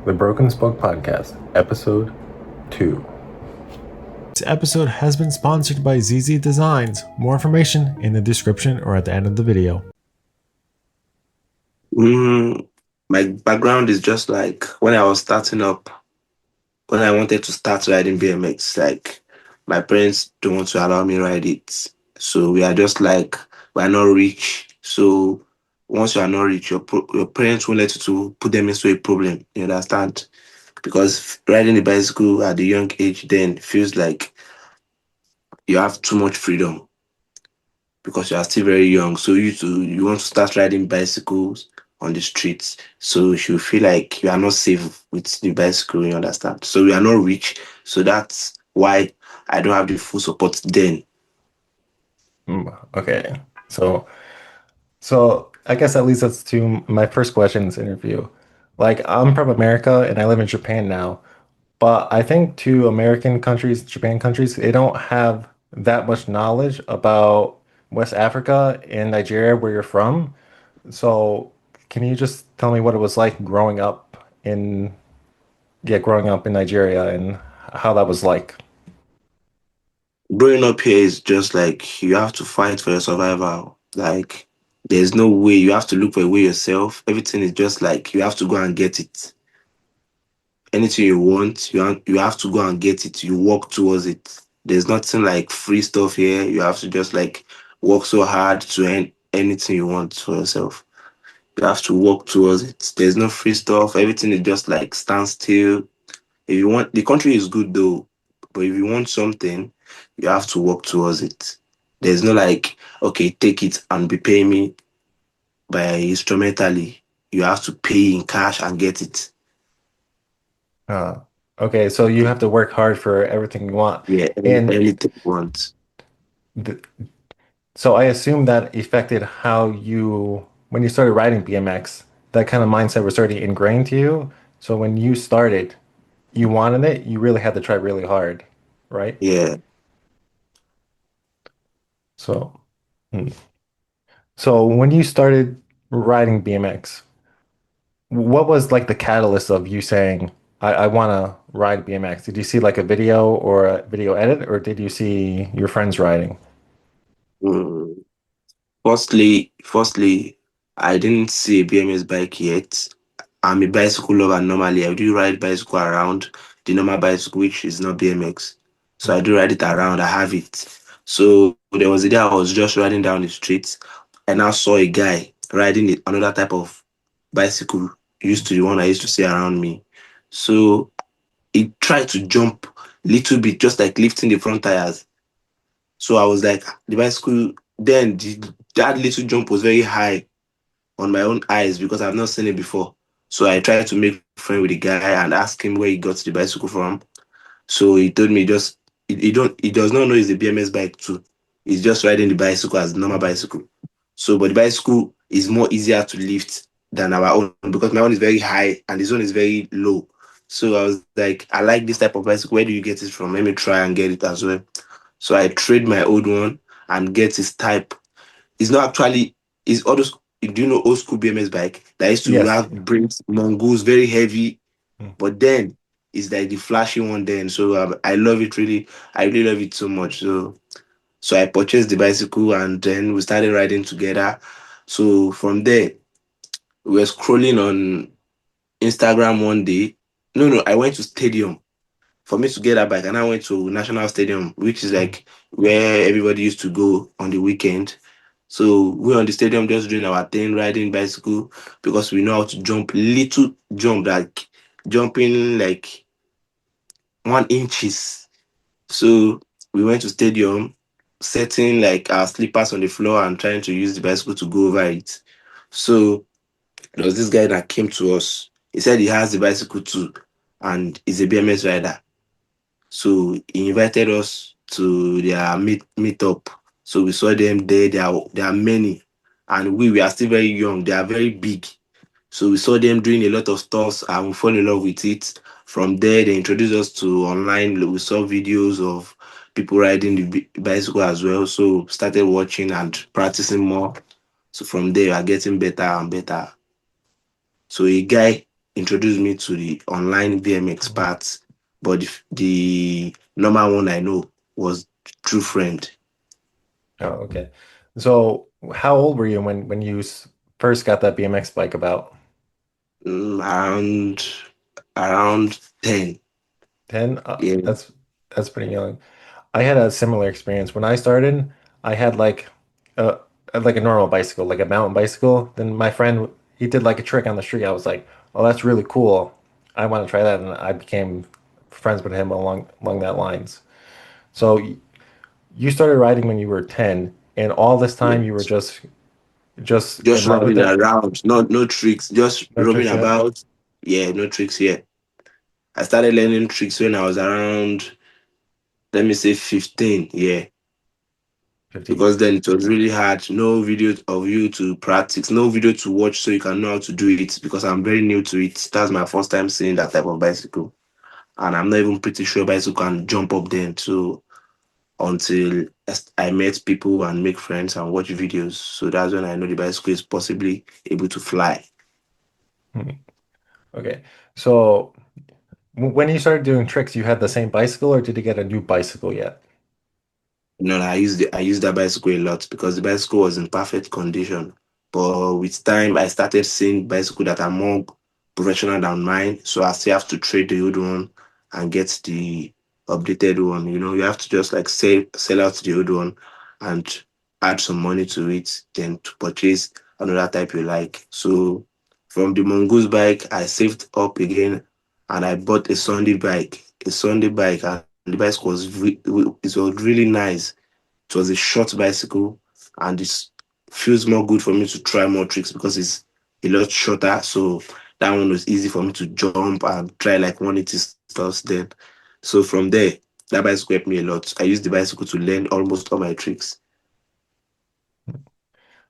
the Broken Spoke Podcast, Episode 2. This episode has been sponsored by zzdesigns. More information in the description or at the end of the video. My background is just like when I was starting up, when I wanted to start riding BMX, like my parents don't want to allow me ride it. So we are just like, we're not rich. So once you are not rich, your parents won't let you to put them into a problem. You understand? Because riding the bicycle at a young age then feels like you have too much freedom because you are still very young. So you want to start riding bicycles on the streets. So you feel like you are not safe with the bicycle, you understand? So we are not rich. So that's why I don't have the full support then. Okay, so I guess that leads us to my first question in this interview. Like, I'm from America and I live in Japan now, but I think to American countries, Japan countries, they don't have that much knowledge about West Africa and Nigeria, where you're from. So, can you just tell me what it was like growing up in Nigeria and how that was like? Growing up here is just like you have to fight for your survival. Like there's no way, you have to look for a way yourself. Everything is just like you have to go and get it. Anything you want, you have to go and get it. You walk towards it. There's nothing like free stuff here. You have to just like work so hard to earn anything you want for yourself. You have to work towards it. There's no free stuff. Everything is just like stand still. If you want, the country is good though, but if you want something, you have to work towards it. There's no like, okay, take it and be paying me by instrumentally. You have to pay in cash and get it. Uh, okay, so you have to work hard for everything you want. Yeah, And anything you want. th so I assume that affected how when you started riding BMX, that kind of mindset was already ingrained to you. So when you started, you wanted it, you really had to try really hard, right? Yeah. So, hmm. So when you started riding BMX, what was like the catalyst of you saying, I want to ride BMX? Did you see like a video or a video edit, or did you see your friends riding? Mm. Firstly, I didn't see a BMS bike yet. I'm a bicycle lover normally. I do ride bicycle around the normal bicycle, which is not BMX. So I do ride it around. I have it. So there was a day I was just riding down the street and I saw a guy riding another type of bicycle used to the one I used to see around me. So he tried to jump a little bit, just like lifting the front tires. So I was like, the bicycle, then that little jump was very high on my own eyes because I've not seen it before. So I tried to make friend with the guy and ask him where he got the bicycle from. So he told me just he does not know it's a BMS bike too. He's just riding the bicycle as a normal bicycle. So but the bicycle is more easier to lift than our own because my own is very high and his own is very low. So I was like, I like this type of bicycle. Where do you get it from? Let me try and get it as well. So I trade my old one and get his type. It's not actually, it's all those, do you know old school BMS bike that used to Yes. have brakes, mongoose, very heavy, Mm. but then it's like the flashy one then. So I love it really. I really love it so much. So I purchased the bicycle and then we started riding together. So from there, we were scrolling on Instagram one day. No, I went to stadium for me to get that bike, and I went to National Stadium, which is Mm. like where everybody used to go on the weekend. So we on the stadium just doing our thing, riding bicycle because we know how to jump, little jump like jumping like 1 inches. So we went to stadium, setting like our slippers on the floor and trying to use the bicycle to go over it. So there was this guy that came to us. He said he has the bicycle too, and he's a BMS rider. So he invited us to their meet up. So we saw them there. There are many, and we are still very young. They are very big. So we saw them doing a lot of stuff, and we fell in love with it. From there, they introduced us to online. We saw videos of people riding the bicycle as well. So started watching and practicing more. So from there, we are getting better and better. So introduced me to the online BMX parts, but the normal one I know was through friend. Oh, okay. So, how old were you when you first got that BMX bike about? Around 10. 10? Yeah. That's pretty young. I had a similar experience. When I started, I had a like a normal bicycle, like a mountain bicycle. Then my friend, he did like a trick on the street. I was like, "Oh, that's really cool. I want to try that." And I became friends with him along that lines. So you started riding when you were 10, and all this time you were Yes. just Just in love with roaming it? around, no tricks, just No roaming tricks yet? about. Yeah, no tricks here. I started learning tricks when I was around, let me say 15. Yeah, 15. because then it was really hard. No video of you to practice, no video to watch so you can know how to do it because I'm very new to it. That's my first time seeing that type of bicycle. And I'm not even pretty sure bicycle can jump up then. So until I met people and make friends and watch videos. So that's when I know the bicycle is possibly able to fly. Hmm. Okay. So when you started doing tricks, you had the same bicycle, or did you get a new bicycle yet? No, I used that bicycle a lot because the bicycle was in perfect condition. But with time, I started seeing bicycle that are more professional than mine. So I still have to trade the old one and get the updated one. You know, you have to just like sell out the old one and add some money to it, then to purchase another type you like. So from the mongoose bike, I saved up again and I bought a Sunday bike, and the bike it was really nice. It was a short bicycle, and it feels more good for me to try more tricks because it's a lot shorter. So that one was easy for me to jump and try like 180 stuff then. So from there, that bicycle helped me a lot. I used the bicycle to learn almost all my tricks.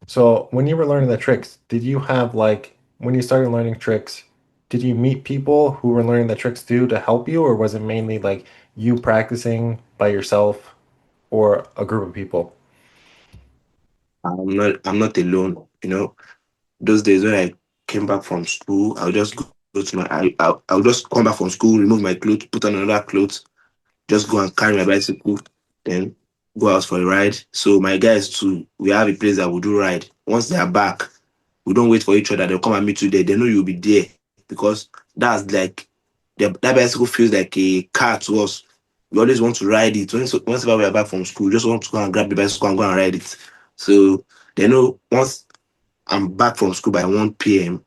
So when you were learning the tricks, did you have when you started learning tricks, did you meet people who were learning the tricks too to help you, or was it mainly like you practicing by yourself or a group of people? I'm not alone. You know, those days when I came back from school, I'll just go to I'll just come back from school, remove my clothes, put on another clothes, just go and carry my bicycle, then go out for a ride. So my guys too, we have a place that we do ride. Once they are back, we don't wait for each other. They'll come and meet you there. They know you'll be there because that's like that bicycle feels like a car to us. We always want to ride it. Whenever we are back from school, we just want to go and grab the bicycle and go and ride it. So they know once I'm back from school by 1 p.m.,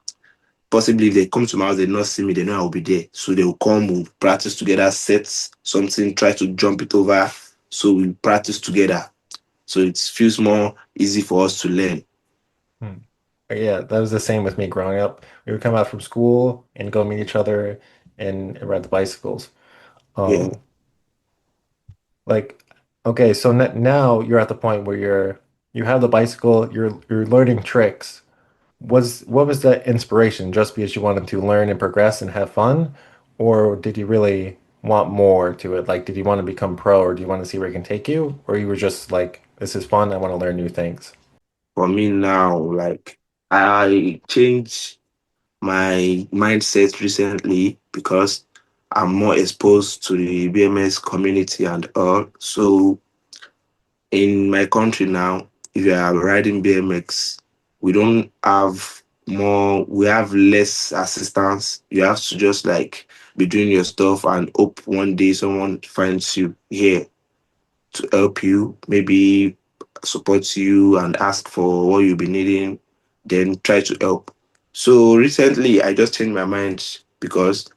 possibly if they come to my house, they not see me, they know I'll be there. So they'll come, we'll practice together, set something, try to jump it over. So we practice together. So it feels more easy for us to learn. Hmm. Yeah, that was the same with me growing up. We would come out from school and go meet each other and ride the bicycles. Yeah. Um, like, okay, so n now you're at the point where you have the bicycle, you're learning tricks. What was that inspiration? Just because you wanted to learn and progress and have fun, or did you really want more to it? Like, did you want to become pro, or do you want to see where it can take you, or you were just like, this is fun, I want to learn new things? For me now, like I changed my mindset recently because I'm more exposed to the BMS community and all. So in my country now, if you are riding BMX, we don't have more, we have less assistance. You have to just like be doing your stuff and hope one day someone finds you here to help you, maybe support you and ask for what you'll be needing, then try to help. So recently, I just changed my mind because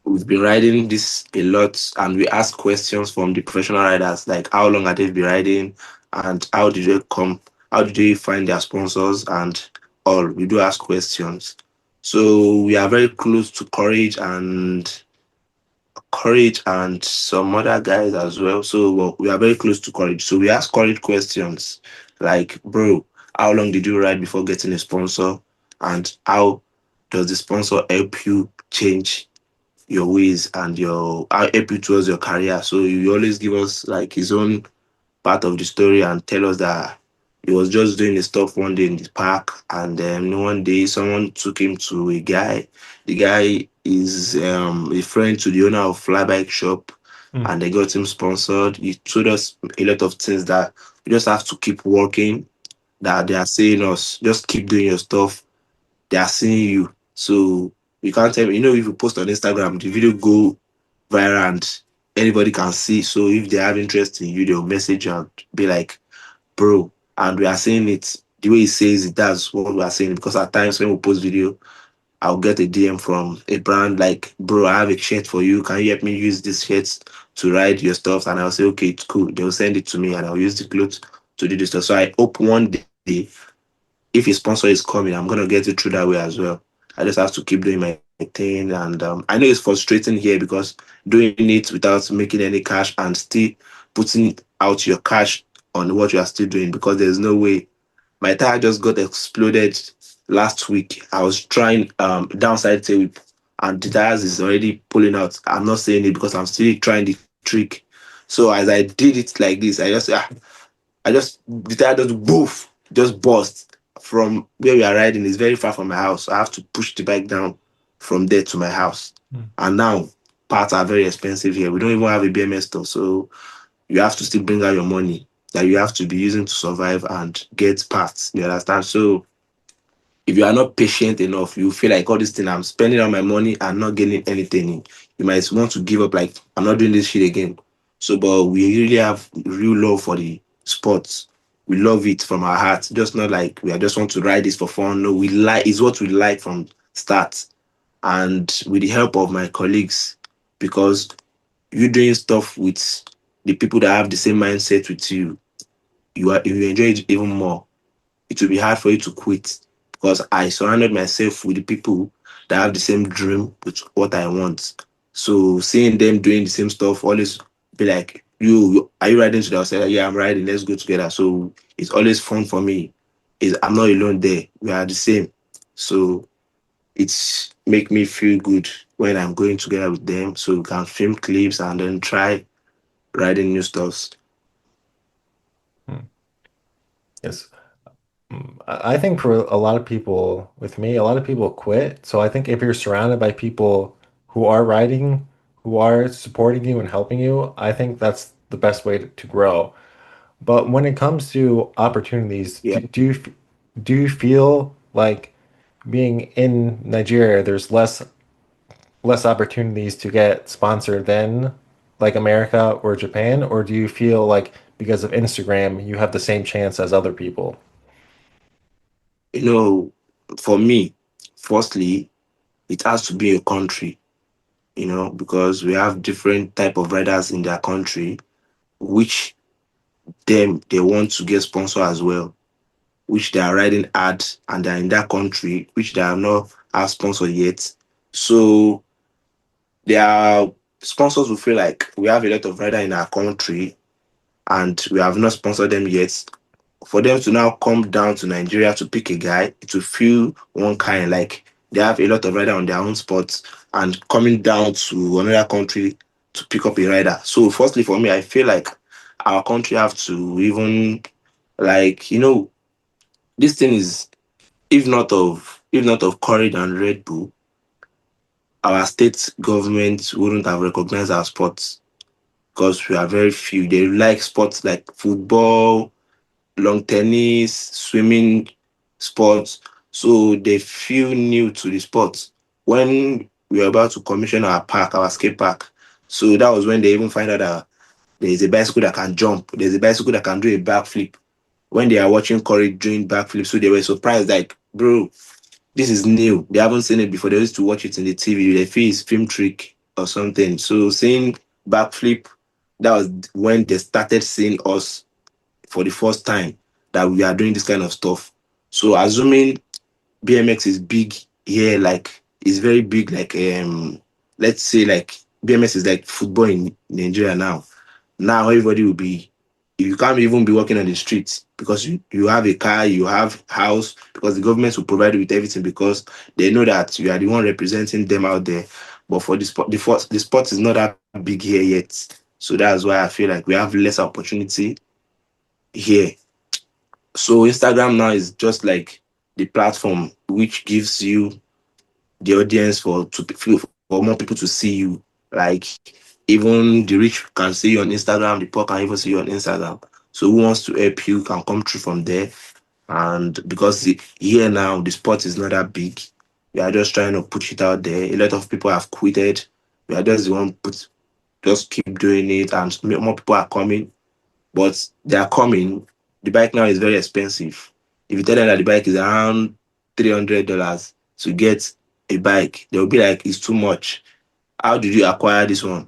we've been riding this a lot and we ask questions from the professional riders like how long have they been riding and how did they find their sponsors and all. We do ask questions. So we are very close to Courage and some other guys as well. So well, we are very close to Courage. So we ask Courage questions like, bro, how long did you ride before getting a sponsor? And how does the sponsor help you change your ways and your how help you towards your career? So you always give us like his own part of the story and tell us that He was just doing his stuff one day in the park, and then one day someone took him to a guy. The guy is a friend to the owner of Fly Bike Shop, Mm, and they got him sponsored. He told us a lot of things that we just have to keep working. That they are saying us, just keep doing your stuff. They are seeing you, so you can't tell me. You know, if you post on Instagram, the video go viral and anybody can see. So if they have interest in you, they'll message you and be like, bro, and we are saying it the way he says it, that's what we are saying. Because at times when we post video, I'll get a DM from a brand like, bro, I have a shirt for you. Can you help me use this shirt to ride your stuff? And I'll say, okay, it's cool. They'll send it to me and I'll use the clothes to do this stuff. So I hope one day, if a sponsor is coming, I'm gonna get it through that way as well. I just have to keep doing my thing, and I know it's frustrating here because doing it without making any cash and still putting out your cash on what you are still doing because there's no way. My tire just got exploded last week. I was trying downside tail and the tires is already pulling out. I'm not saying it because I'm still trying the trick. So as I did it like this, I just the tire just boof, just burst from where we are riding. Is very far from my house. I have to push the bike down from there to my house. mm, And now parts are very expensive here. We don't even have a BMS store, so you have to still bring out your money that you have to be using to survive and get parts. You understand? So if you are not patient enough, you feel like all this thing I'm spending all my money and not getting anything in. You might want to give up, like I'm not doing this shit again. So, but we really have real love for the sports. We love it from our hearts. Just not like we are just want to ride this for fun. No, we like it's what we like from start. And with the help of my colleagues, because you doing stuff with the people that have the same mindset with you, you enjoy it even more. It will be hard for you to quit because I surrounded myself with the people that have the same dream with what I want. So seeing them doing the same stuff always be like, are you riding today? I say, yeah, I'm riding. Let's go together. So it's always fun for me. Is I'm not alone there. We are the same. So it's make me feel good when I'm going together with them. So we can film clips and then try riding new stuffs. mm. Yes. I think for a lot of people, with me, a lot of people quit. So I think if you're surrounded by people who are writing, who are supporting you and helping you, I think that's the best way to grow. But when it comes to opportunities, Yeah. do you feel like being in Nigeria, there's less opportunities to get sponsored than like America or Japan, or do you feel like because of Instagram, you have the same chance as other people? You know, for me, firstly, it has to be a country, because we have different type of riders in their country, which them they want to get sponsor as well, which they are riding ads and they're in that country, which they are not have sponsor yet. So their sponsors will feel like we have a lot of rider in our country and we have not sponsored them yet. For them to now come down to Nigeria to pick a guy, it will feel one kind like they have a lot of rider on their own spots and coming down to another country to pick up a rider. So firstly for me, I feel like our country have to even like, this thing is if not of courage and Red Bull, our state government wouldn't have recognized our sports because we are very few. They like sports like football, long tennis, swimming sports. So they feel new to the sports. When we were about to commission our park, our skate park, so that was when they even find out that there is a bicycle that can jump, there's a bicycle that can do a backflip. When they are watching Corey doing backflip, so they were surprised, like, bro, this is new. They haven't seen it before. They used to watch it in the TV. They feel it's film trick or something. So seeing backflip, that was when they started seeing us for the first time that we are doing this kind of stuff. So assuming BMX is big here, like it's very big, like let's say like BMX is like football in Nigeria now. Now everybody will be you can't even be walking on the streets because you have a car, you have house, because the government will provide you with everything because they know that you are the one representing them out there. But for the sport is not that big here yet. So that's why I feel like we have less opportunity here. So Instagram now is just like the platform which gives you the audience for more people to see you. Like even the rich can see you on Instagram, the poor can even see you on Instagram. So who wants to help you can come through from there. And because here now the sport is not that big, we are just trying to push it out there. A lot of people have quitted. We are just the one just keep doing it, and more people are coming. But they are coming. The bike now is very expensive. If you tell them that the bike is around $300 to get a bike, they'll be like, it's too much. How did you acquire this one?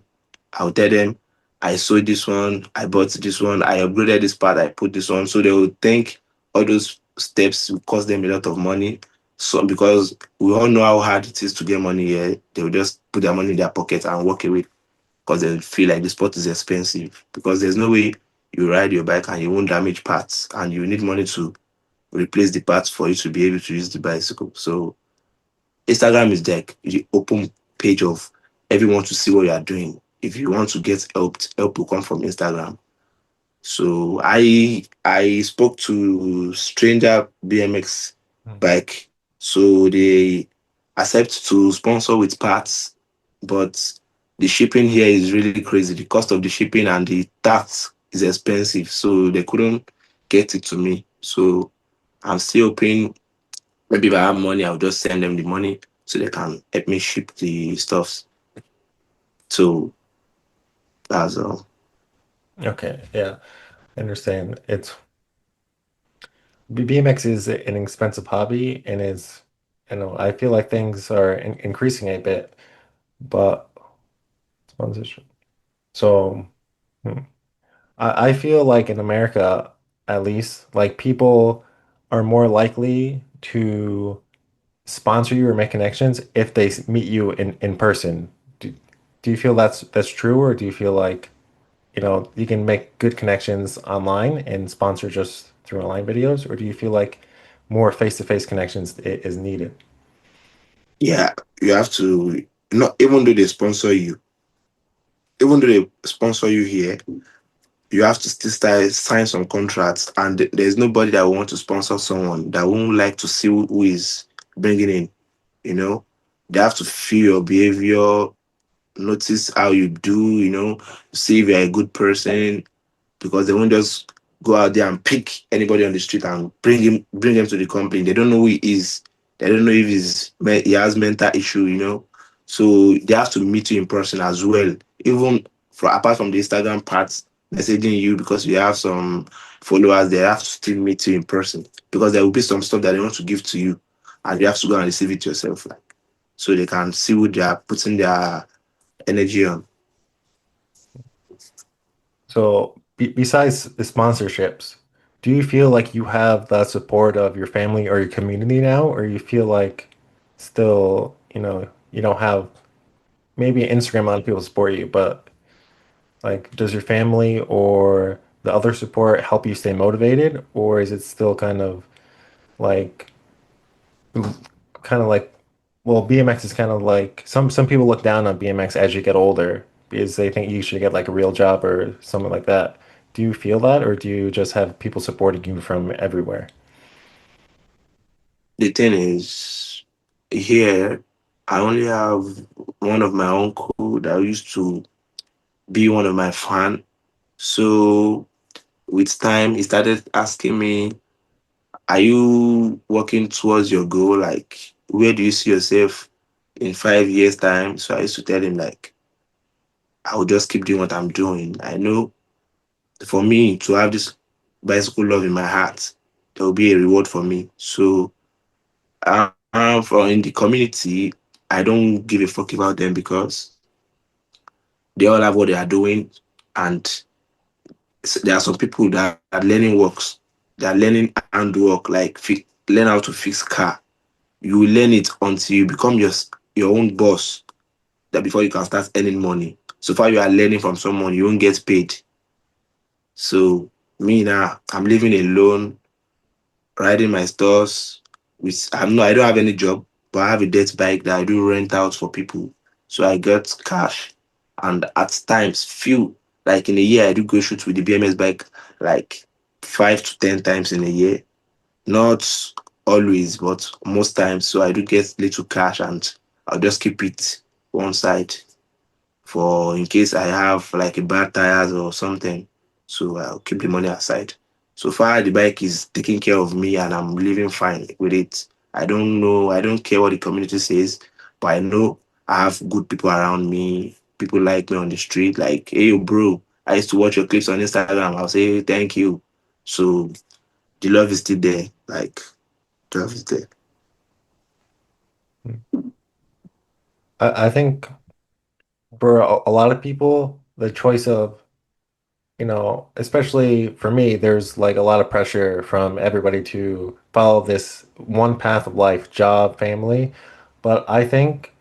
I'll tell them, I sold this one, I bought this one, I upgraded this part, I put this one. So they will think all those steps will cost them a lot of money. So because we all know how hard it is to get money here, they will just put their money in their pocket and walk away because they feel like the sport is expensive. Because there's no way you ride your bike and you won't damage parts and you need money to replace the parts for you to be able to use the bicycle. So Instagram is like the open page of everyone to see what you are doing. If you want to get helped, help will come from Instagram. So I spoke to Stranger BMX Hmm. bike. So they accept to sponsor with parts, but the shipping here is really crazy. The cost of the shipping and the tax is expensive. So they couldn't get it to me. So I'm still hoping maybe if I have money, I'll just send them the money so they can help me ship the stuffs. So that's all. Okay, yeah, I understand. BMX is an expensive hobby and is, I feel like things are increasing a bit, but sponsorship. So, hmm. I feel like in America, at least, like people are more likely to sponsor you or make connections if they meet you in person. Do, do you feel that's true, or do you feel like, you can make good connections online and sponsor just through online videos, or do you feel like more face-to-face connections is needed? Yeah, you have to not even though they sponsor you, even though they sponsor you here, you have to still start sign some contracts, and there's nobody that will want to sponsor someone that won't like to see who is bringing in. You know, they have to feel your behavior, notice how you do. See if you're a good person, because they won't just go out there and pick anybody on the street and bring him to the company. They don't know who he is. They don't know if he has mental issue. So they have to meet you in person as well. Even apart from the Instagram parts, messaging you because you have some followers, they have to still meet you in person because there will be some stuff that they want to give to you, and you have to go and receive it yourself, like so they can see what they are putting their energy on. So, besides the sponsorships, do you feel like you have the support of your family or your community now, or you feel like still, you don't have maybe Instagram, a lot of people support you, but like, does your family or the other support help you stay motivated, or is it still like, kind of like, well, BMX is kind of like some people look down on BMX as you get older because they think you should get like a real job or something like that. Do you feel that, or do you just have people supporting you from everywhere? The thing is, here, I only have one of my uncle that used to be one of my fan. So with time, he started asking me, "Are you working towards your goal? Like, where do you see yourself in 5 years' time?" So I used to tell him like, I will just keep doing what I'm doing. I know for me to have this bicycle love in my heart, there will be a reward for me. So for in the community, I don't give a fuck about them because they all have what they are doing, and there are some people that are learning works. They are learning handwork, like learn how to fix car. You will learn it until you become your own boss. That before you can start earning money. So far, you are learning from someone, you won't get paid. So me now, I'm living alone, riding my stores. I don't have any job, but I have a dirt bike that I do rent out for people. So I get cash, and at times few like in a year I do go shoot with the BMS bike like 5 to 10 times in a year. Not always, but most times. So I do get little cash and I'll just keep it one side for in case I have like a bad tires or something. So I'll keep the money aside. So far, the bike is taking care of me and I'm living fine with it. I don't know, I don't care what the community says, but I know I have good people around me. People like me on the street, like, hey, bro, I used to watch your clips on Instagram. I'll say thank you. So the love is still there. Like, the love is there. I think for a lot of people, the choice of, especially for me, there's like a lot of pressure from everybody to follow this one path of life, job, family. But I think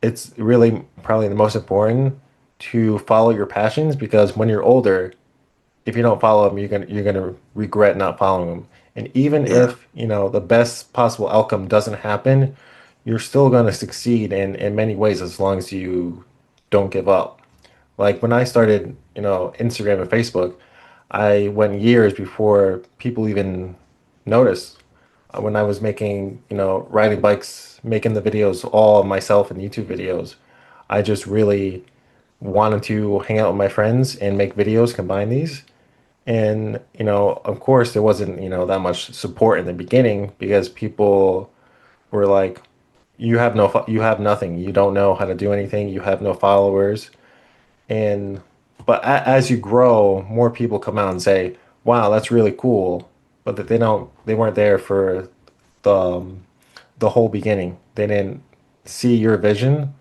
it's really probably the most important to follow your passions because when you're older, if you don't follow them, you're gonna regret not following them. And even Yeah, if, the best possible outcome doesn't happen, you're still gonna succeed in many ways as long as you don't give up. Like when I started, Instagram and Facebook, I went years before people even noticed. When I was making, riding bikes, making the videos all myself and YouTube videos, I just really wanted to hang out with my friends and make videos, combine these. And, of course, there wasn't, that much support in the beginning because people were like, you have nothing. You don't know how to do anything. You have no followers. And, but as you grow, more people come out and say, wow, that's really cool. But that they weren't there for the whole beginning. They didn't see your vision.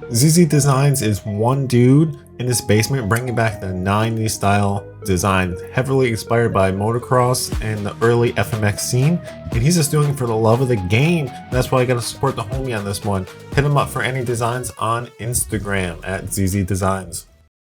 zzdesigns is one dude in his basement bringing back the 90s style design, heavily inspired by motocross and the early FMX scene. And he's just doing it for the love of the game. That's why I gotta support the homie on this one. Hit him up for any designs on Instagram at zzdesigns.